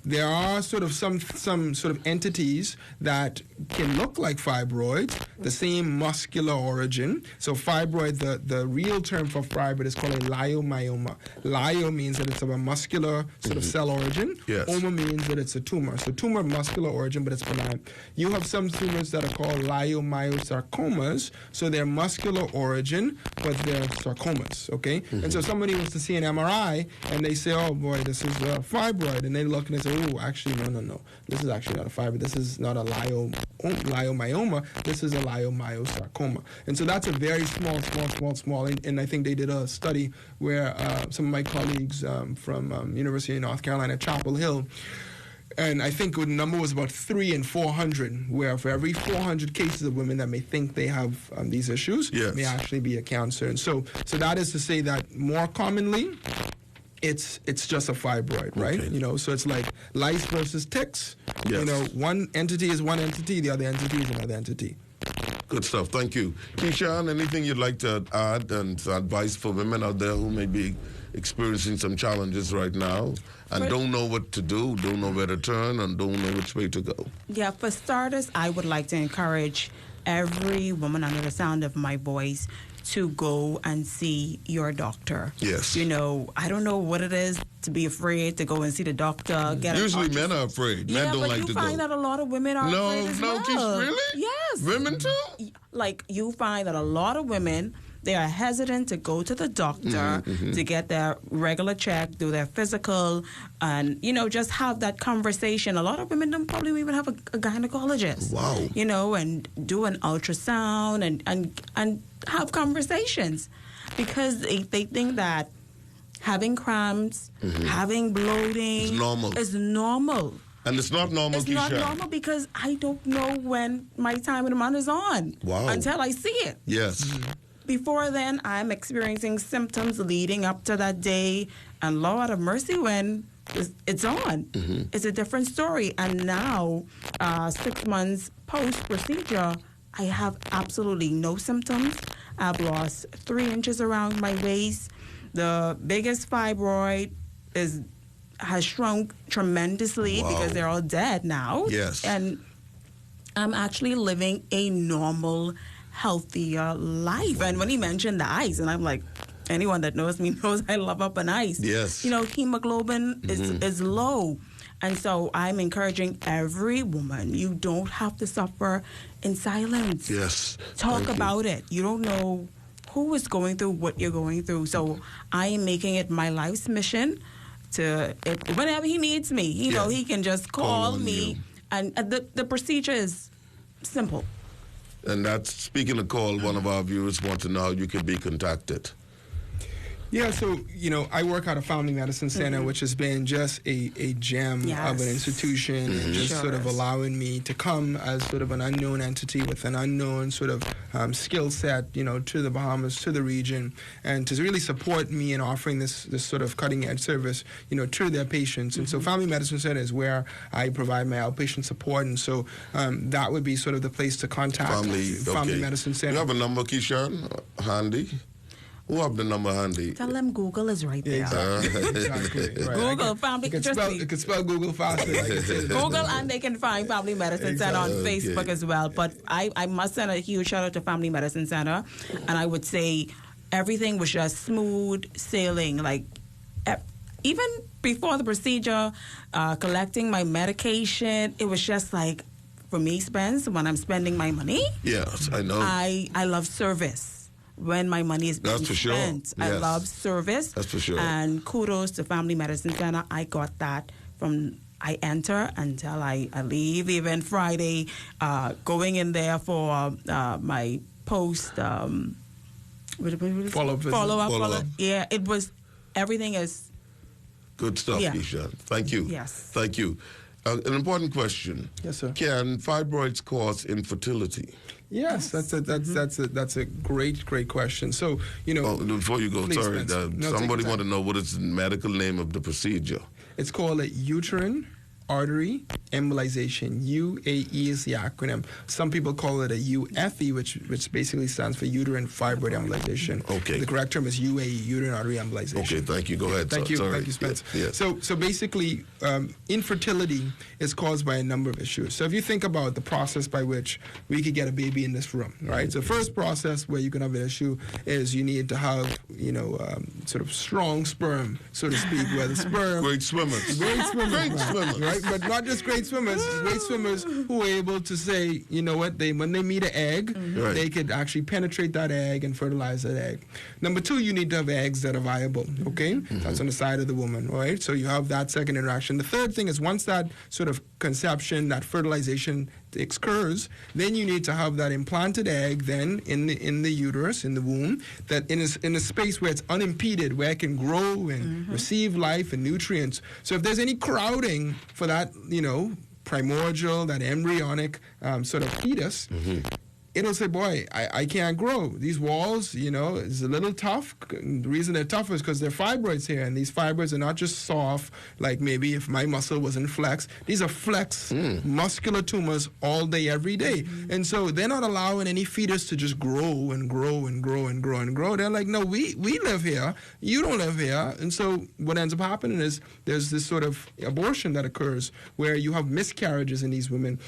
There are some sort of entities that can look like fibroids, the same muscular origin. So fibroid, the real term for fibroid is called a leiomyoma. Leio means that it's of a muscular sort of cell origin. Yes. Oma means that it's a tumor. So tumor, muscular origin, but it's benign. You have some tumors that are called leiomyosarcomas. So they're muscular origin, but they're sarcomas, okay? And so somebody wants to see an MRI, and they say, oh boy, this is a fibroid, and they look and they say, oh, actually, no. This is actually not a fibroid. This is not a leiomyoma. This is a leiomyosarcoma. And so that's a very small. And I think they did a study where some of my colleagues from University of North Carolina, Chapel Hill, and I think the number was about 300 and 400, where for every 400 cases of women that may think they have these issues, may actually be a cancer. And so that is to say that more commonly, it's just a fibroid, right? Okay. So it's like lice versus ticks. Yes. One entity is one entity, the other entity is another entity. Good stuff. Thank you. Keeshan, anything you'd like to add and advice for women out there who may be experiencing some challenges right now and don't know what to do, don't know where to turn, and don't know which way to go? Yeah, for starters, I would like to encourage every woman under the sound of my voice to go and see your doctor. Yes. I don't know what it is to be afraid to go and see the doctor. Usually men are afraid. Men don't like to go. You find that a lot of women are afraid as well. No, really? Yes. Women too? Like, you find that a lot of women, they are hesitant to go to the doctor to get their regular check, do their physical, and, just have that conversation. A lot of women don't probably even have a gynecologist. Wow. And do an ultrasound and have conversations, because they think that having cramps, having bloating is normal. And it's not normal, It's not normal because I don't know when my time in the month is on until I see it. Yes. Before then, I'm experiencing symptoms leading up to that day, and Lord have mercy, when it's on. It's a different story. And now, 6 months post-procedure, I have absolutely no symptoms. I've lost 3 inches around my waist. The biggest fibroid has shrunk tremendously because they're all dead now. Yes. And I'm actually living a normal, healthier life. And when he mentioned the eyes, and I'm like, anyone that knows me knows I love up on ice. Yes. You know, hemoglobin is low. And so I'm encouraging every woman, you don't have to suffer in silence. Yes. Talk about it. You don't know who is going through what you're going through. So I am making it my life's mission to, whenever he needs me, you know, he can just call me. And the procedure is simple. And that's, speaking of call, one of our viewers wants to know how you can be contacted. Yeah, so, you know, I work at a family medicine center, which has been just a gem of an institution, and just sort of allowing me to come as sort of an unknown entity with an unknown sort of skill set, you know, to the Bahamas, to the region, and to really support me in offering this sort of cutting-edge service, you know, to their patients. And so family medicine center is where I provide my outpatient support, and so that would be sort of the place to contact family medicine center. You have a number, Keeshan, handy? Who have the number handy? Tell them Google is right there. Exactly. Right. Google family. You can spell Google faster. Google, and they can find Family Medicine Center on Facebook as well. But I must send a huge shout out to Family Medicine Center, and I would say everything was just smooth sailing. Like even before the procedure, collecting my medication, it was just like, for me, Spence, when I'm spending my money. Yes, I know. I love service. When my money is being spent. I love service. That's for sure. And kudos to Family Medicine Center. I got that from I enter until I leave, even Friday, going in there for my post follow-up. Yeah, it was, everything is good stuff, Keeshan. Thank you. Yes. Thank you. An important question. Yes, sir. Can fibroids cause infertility? Yes, that's a great question. So, you know, before you go, sorry, somebody want to know what is the medical name of the procedure. It's called a uterine artery embolization. UAE is the acronym. Some people call it a UFE, which basically stands for uterine fibroid embolization. Okay. The correct term is UAE, uterine artery embolization. Okay, thank you. Go ahead. Thank you, Spence. Yes. So basically, infertility is caused by a number of issues. So if you think about the process by which we could get a baby in this room, right? So first process where you can have an issue is you need to have, you know, sort of strong sperm, so to speak, where the sperm... Great swimmers. Great swimmers. Great swimmers. Right? But not just great swimmers who are able to say, you know what, when they meet an egg, they could actually penetrate that egg and fertilize that egg. Number two, you need to have eggs that are viable, okay? That's on the side of the woman, right? So you have that second interaction. The third thing is once that sort of conception, that fertilization occurs, then you need to have that implanted egg then in the uterus, in the womb, that in a space where it's unimpeded, where it can grow and receive life and nutrients. So if there's any crowding for that, you know, primordial, that embryonic sort of fetus, it'll say, boy, I can't grow. These walls, you know, is a little tough. The reason they're tough is because they're fibroids here, and these fibroids are not just soft, like maybe if my muscle wasn't flexed. These are flexed muscular tumors all day, every day. And so they're not allowing any fetus to just grow and grow and grow and grow and grow. They're like, no, we live here. You don't live here. And so what ends up happening is there's this sort of abortion that occurs where you have miscarriages in these women.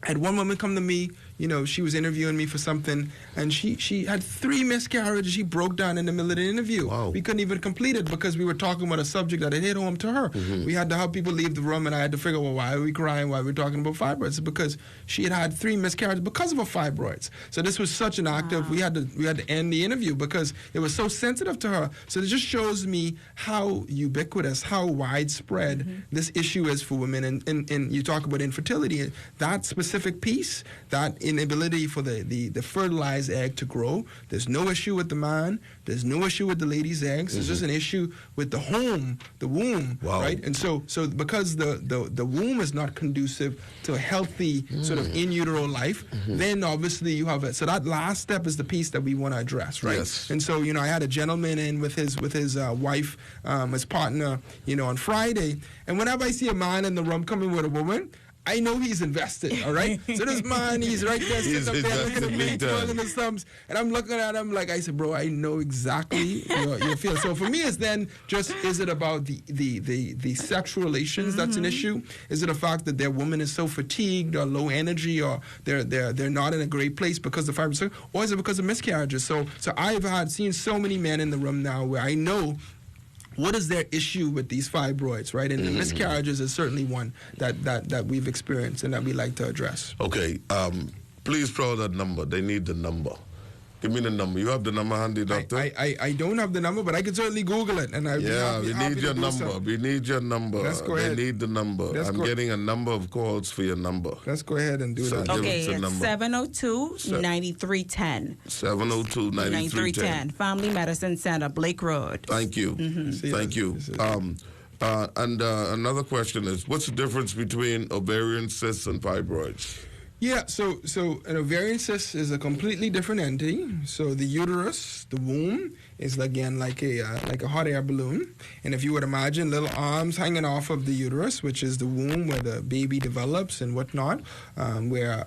I had one woman come to me, you know, she was interviewing me for something, and she had 3 miscarriages. She broke down in the middle of the interview. Wow. We couldn't even complete it because we were talking about a subject that had hit home to her. We had to help people leave the room, and I had to figure, well, why are we crying? Why are we talking about fibroids? It's because she had 3 miscarriages because of her fibroids. So this was such an active, we had to end the interview because it was so sensitive to her. So it just shows me how ubiquitous, how widespread this issue is for women. And you talk about infertility, that specific piece, that inability for the fertilized egg to grow. There's no issue with the man. There's no issue with the lady's eggs. There's just an issue with the womb, right? And so because the womb is not conducive to a healthy sort of in utero life, then obviously you have it. So that last step is the piece that we want to address, right? Yes. And so, you know, I had a gentleman in with his wife, his partner, you know, on Friday. And whenever I see a man in the room coming with a woman, I know he's invested, all right? So this man, he's right there sitting up there looking at me, twirling his thumbs, and I'm looking at him like, I said, bro, I know exactly your feel. So for me, it's then just, is it about the sexual relations that's an issue? Is it a fact that their woman is so fatigued or low energy, or they're not in a great place because of fibroids, or is it because of miscarriages? So I've seen so many men in the room now where I know what is their issue with these fibroids, right? And the miscarriages is certainly one that we've experienced and that we like to address. Okay, please throw that number. They need the number. Give me the number. You have the number handy, doctor? I don't have the number, but I can certainly Google it. And we need your number. We need your number. Let's go ahead. They need the number. I'm getting a number of calls for your number. Let's go ahead and do that. Okay, it's 702-9310. 702-9310. Family Medicine Center, Blake Road. Thank you. Thank you. And another question is, what's the difference between ovarian cysts and fibroids? Yeah, so an ovarian cyst is a completely different entity. So the uterus, the womb, is again like a hot air balloon. And if you would imagine little arms hanging off of the uterus, which is the womb where the baby develops and whatnot, where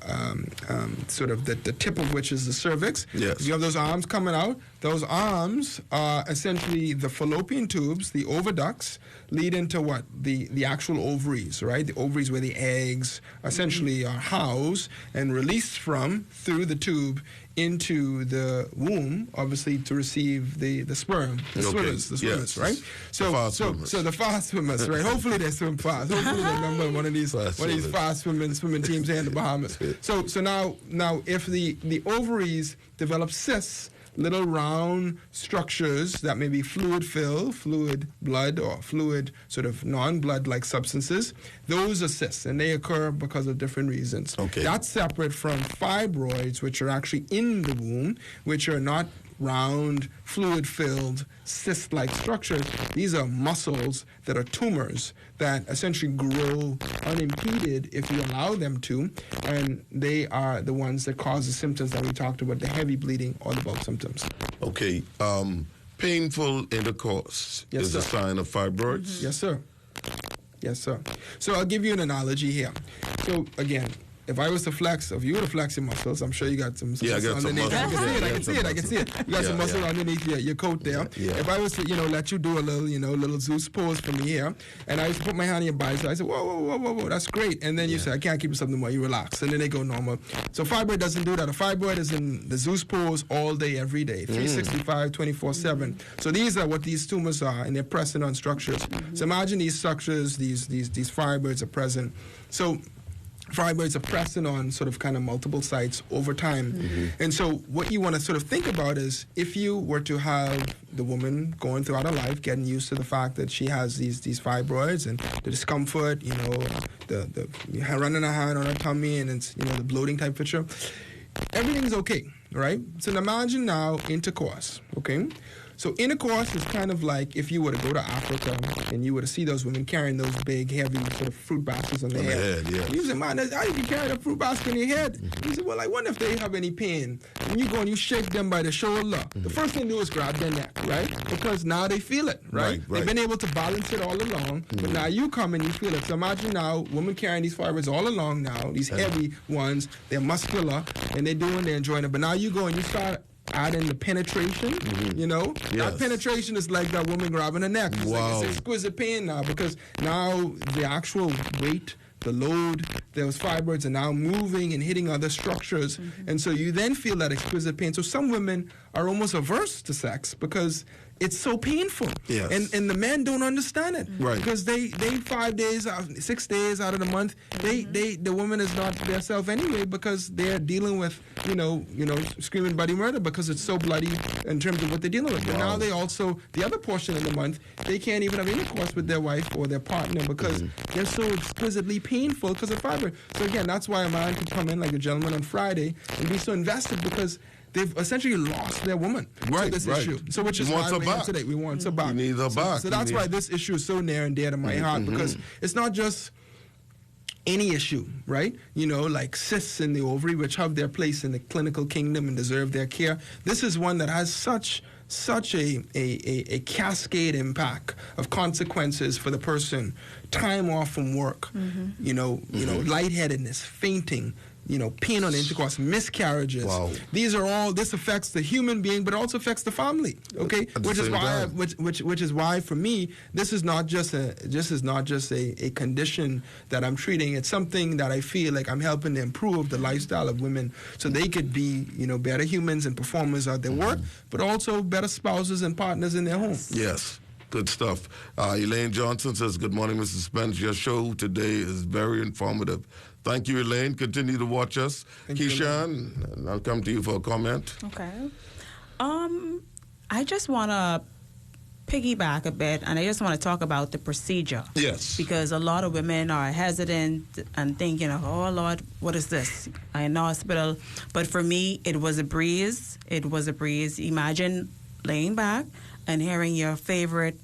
sort of the tip of which is the cervix. Yes. If you have those arms coming out, those arms are essentially the fallopian tubes, the oviducts, lead into what? The actual ovaries, right? The ovaries where the eggs essentially are housed and released from through the tube into the womb, obviously to receive the sperm, the swimmers, right? So the fast swimmers, right? Hopefully they swim fast. Hopefully they're member of one of these fast swimming teams here in the Bahamas. So now if the ovaries develop cysts, little round structures that may be fluid-filled, fluid blood, or fluid sort of non-blood-like substances, those are cysts, and they occur because of different reasons. Okay. That's separate from fibroids, which are actually in the womb, which are not round, fluid-filled, cyst-like structures. These are muscles that are tumors that essentially grow unimpeded if you allow them to, and they are the ones that cause the symptoms that we talked about, the heavy bleeding or the bulk symptoms. Okay. Painful intercourse is a sign of fibroids? Yes, sir. Yes, sir. So I'll give you an analogy here. So again, if I was to flex, if you were to flex your muscles, I'm sure you got some muscles underneath. I can see it. You got some muscle underneath your coat there. Yeah. If I was to, let you do a little Zeus pose for me here, and I was to put my hand on your bicep, I said, whoa, that's great. And then you say, I can't keep it something more. You relax. And then they go normal. So fibroid doesn't do that. A fibroid is in the Zeus pose all day, every day, 365, 24/7. So these are what these tumors are, and they're pressing on structures. So imagine these structures, these fibroids are present. So fibroids are pressing on sort of kind of multiple sites over time. And so what you want to sort of think about is, if you were to have the woman going throughout her life getting used to the fact that she has these fibroids and the discomfort, the running her hand on her tummy, and it's, the bloating type picture, everything's okay, right? So imagine now intercourse, okay? So intercourse is kind of like if you were to go to Africa and you were to see those women carrying those big, heavy sort of fruit baskets on their head. You say, man, how you can carry a fruit basket on your head? You say, well, I wonder if they have any pain. When you go and you shake them by the shoulder, the first thing to do is grab their neck, right? Because now they feel it, right? They've been able to balance it all along, but now you come and you feel it. So imagine now, women carrying these fibers all along now, these heavy ones, they're muscular, and they're enjoying it. But now you go and you start adding the penetration, that penetration is like that woman grabbing her neck. It's exquisite pain now, because now the actual weight, the load, those fibroids are now moving and hitting other structures, and so you then feel that exquisite pain. So some women are almost averse to sex because it's so painful. Yes. And the men don't understand it. Right. Because they 5 days, 6 days out of the month, the woman is not their self anyway, because they're dealing with, screaming bloody murder, because it's so bloody in terms of what they're dealing with. But now they also, the other portion of the month, they can't even have intercourse with their wife or their partner because they're so exquisitely painful because of fibroid. So again, that's why a man could come in like a gentleman on Friday and be so invested, because they've essentially lost their woman to this issue. So which is why we're here today. We want her back. You need her back. So that's why this issue is so near and dear to my heart, because it's not just any issue, right? Like cysts in the ovary, which have their place in the clinical kingdom and deserve their care. This is one that has such a cascade impact of consequences for the person. Time off from work, lightheadedness, fainting, pain on intercourse, miscarriages. Wow. This affects the human being, but also affects the family. Okay, which is why for me, this is not just a condition that I'm treating. It's something that I feel like I'm helping to improve the lifestyle of women, so they could be better humans and performers at their work, but also better spouses and partners in their homes. Yes. Good stuff. Elaine Johnson says, good morning, Mr. Spence. Your show today is very informative. Thank you, Elaine. Continue to watch us. Keeshan, I'll come to you for a comment. Okay. I just want to piggyback a bit, and I just want to talk about the procedure. Yes. Because a lot of women are hesitant and thinking, oh, Lord, what is this? I'm in the hospital. But for me, it was a breeze. It was a breeze. Imagine laying back and hearing your favorite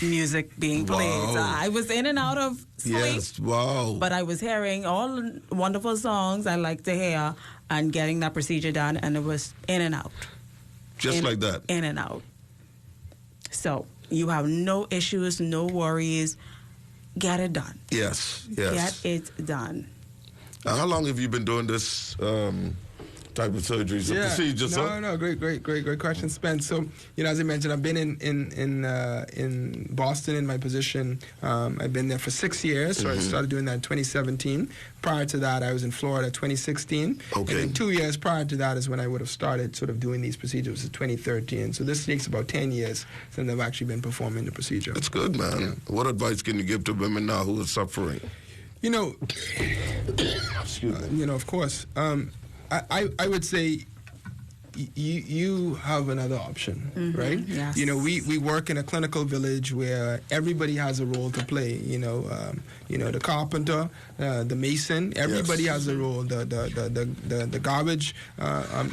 music being played. Wow. So I was in and out of sleep. Yes, wow. But I was hearing all wonderful songs I like to hear and getting that procedure done, and it was in and out. Just like that? In and out. So you have no issues, no worries. Get it done. Yes. Get it done. How long have you been doing this type of surgeries or procedures? No, great question, Spence. So, as I mentioned, I've been in Boston in my position. I've been there for 6 years, so I started doing that in 2017. Prior to that, I was in Florida 2016. Okay. And then 2 years prior to that is when I would have started sort of doing these procedures in 2013. So this takes about 10 years since I've actually been performing the procedure. That's good, man. Yeah. What advice can you give to women now who are suffering? Excuse me. Of course. I would say you have another option, right? Yes. We work in a clinical village where everybody has a role to play. The carpenter, the mason, everybody has a role. The garbage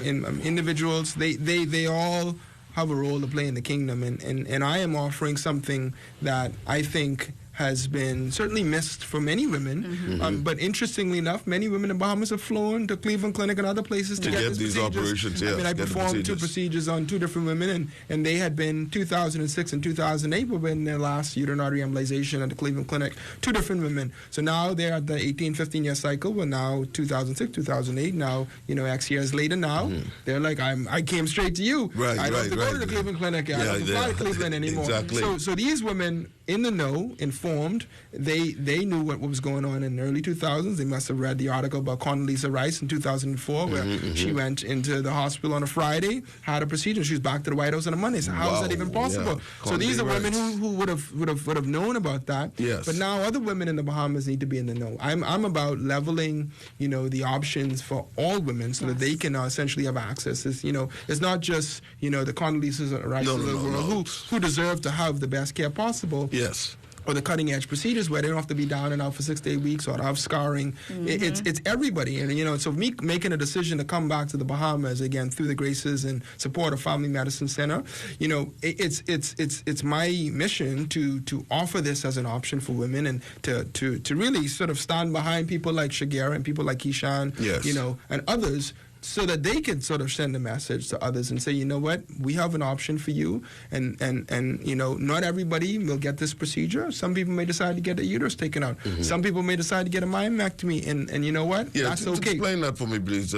individuals, they all have a role to play in the kingdom, and I am offering something that I think has been certainly missed for many women. But interestingly enough, many women in Bahamas have flown to Cleveland Clinic and other places to get these operations. Yes, I performed 2 procedures on 2 different women, and they had been 2006 and 2008 were in their last uterine artery embolization at the Cleveland Clinic. 2 different women. So now they're at the 15-year cycle. We're now 2006, 2008. Now, X years later now, they're like, I came straight to you. Right, I don't have to go to the Cleveland Clinic. I don't have to fly to Cleveland anymore. Exactly. So these women in the know, informed, they knew what was going on in the early 2000s. They must have read the article about Condoleezza Rice in 2004, where she went into the hospital on a Friday, had a procedure, she was back to the White House on a Monday. So how is that even possible? Yeah. So these are women who would have known about that. Yes. But now other women in the Bahamas need to be in the know. I'm about leveling, the options for all women so that they can essentially have access. It's not just the Condoleezza Rice of the world who deserve to have the best care possible. Yes. Or the cutting edge procedures where they don't have to be down and out for 6 to 8 weeks or have scarring. It's everybody, and so me making a decision to come back to the Bahamas again through the graces and support of Family Medicine Center, it's my mission to offer this as an option for women and to really sort of stand behind people like Chegera and people like Keeshan, and others, so that they can sort of send a message to others and say, you know what, we have an option for you, and not everybody will get this procedure. Some people may decide to get a uterus taken out. Some people may decide to get a myomectomy, and you know what, that's okay. Explain that for me, please.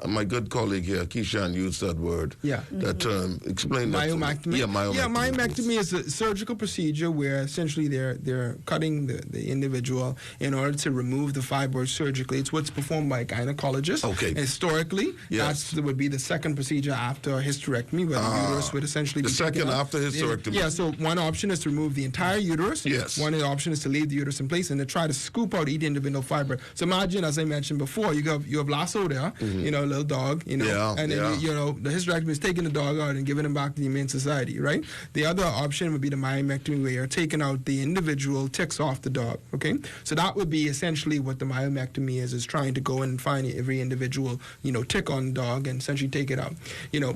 My good colleague here, Keeshan, used that word. Yeah. That term. Explain that. Myomectomy. Yeah, myomectomy. Yeah, myomectomy is a surgical procedure where essentially they're cutting the individual in order to remove the fibroid surgically. It's what's performed by a gynecologist. Okay. Historically, that would be the second procedure after a hysterectomy, where the uterus would essentially be second after hysterectomy. Yeah, so one option is to remove the entire uterus. Yes. One option is to leave the uterus in place and to try to scoop out each individual fibroid. So imagine, as I mentioned before, you have Lasso there, a little dog, and then the hysterectomy is taking the dog out and giving him back to the Humane Society, right? The other option would be the myomectomy, where you're taking out the individual ticks off the dog, okay? So that would be essentially what the myomectomy is trying to go and find every individual, tick on the dog and essentially take it out.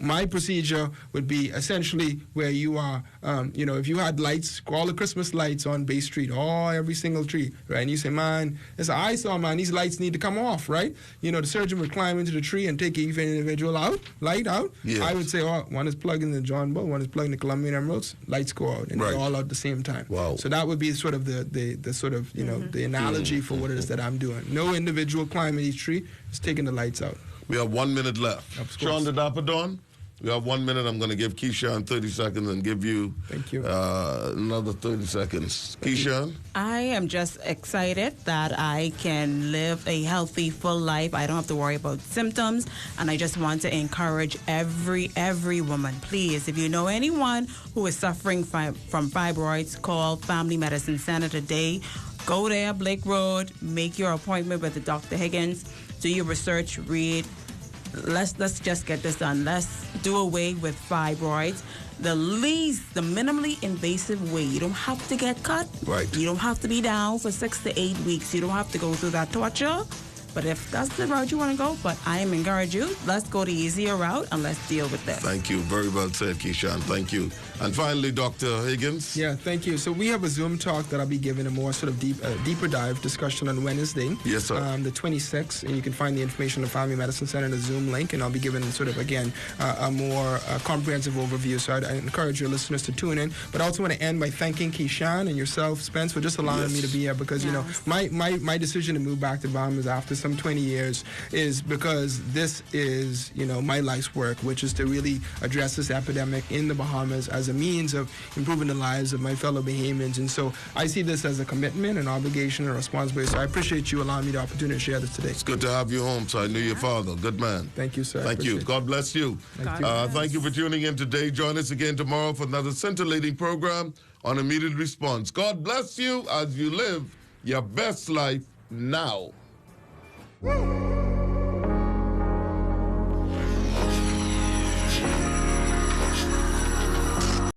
My procedure would be essentially where you are, if you had lights, all the Christmas lights on Bay Street, every single tree, right? And you say, man, it's an eyesore, man, these lights need to come off, right? The surgeon would climb into the tree and take each individual light out. Yes. I would say, one is plugged in the John Bull, one is plugged in the Colombian Emeralds, lights go out, and they're all out at the same time. Wow. So that would be sort of the sort of, the analogy for what it is that I'm doing. No individual climbing each tree, just taking the lights out. We have 1 minute left. Sean the Dapper Dawn, we have 1 minute. I'm going to give Keeshan 30 seconds and give you another 30 seconds. Keeshan? I am just excited that I can live a healthy, full life. I don't have to worry about symptoms. And I just want to encourage every woman, please, if you know anyone who is suffering from fibroids, call Family Medicine Center today. Go there, Blake Road, make your appointment with Dr. Higgins, do your research, read. Let's just get this done. Let's do away with fibroids. The minimally invasive way. You don't have to get cut. Right. You don't have to be down for 6 to 8 weeks. You don't have to go through that torture. But if that's the route you want to go, but I am encouraging you, let's go the easier route and let's deal with this. Thank you. Very well said, Keeshan. Thank you. And finally, Dr. Higgins. Yeah, thank you. So we have a Zoom talk that I'll be giving a more sort of deeper dive discussion on Wednesday. Yes, sir. The 26th, and you can find the information on the Family Medicine Center in the Zoom link, and I'll be giving sort of, again, a more comprehensive overview. So I encourage your listeners to tune in. But I also want to end by thanking Keeshan and yourself, Spence, for just allowing me to be here because, my decision to move back to Bahamas after some 20 years is because this is, my life's work, which is to really address this epidemic in the Bahamas as a means of improving the lives of my fellow Bahamians. And so I see this as a commitment, an obligation, and a responsibility. So I appreciate you allowing me the opportunity to share this today. It's good to have you home. So I knew your father. Good man. Thank you, sir. Thank you. God bless you. Thank you for tuning in today. Join us again tomorrow for another scintillating program on immediate response. God bless you as you live your best life now. Woo!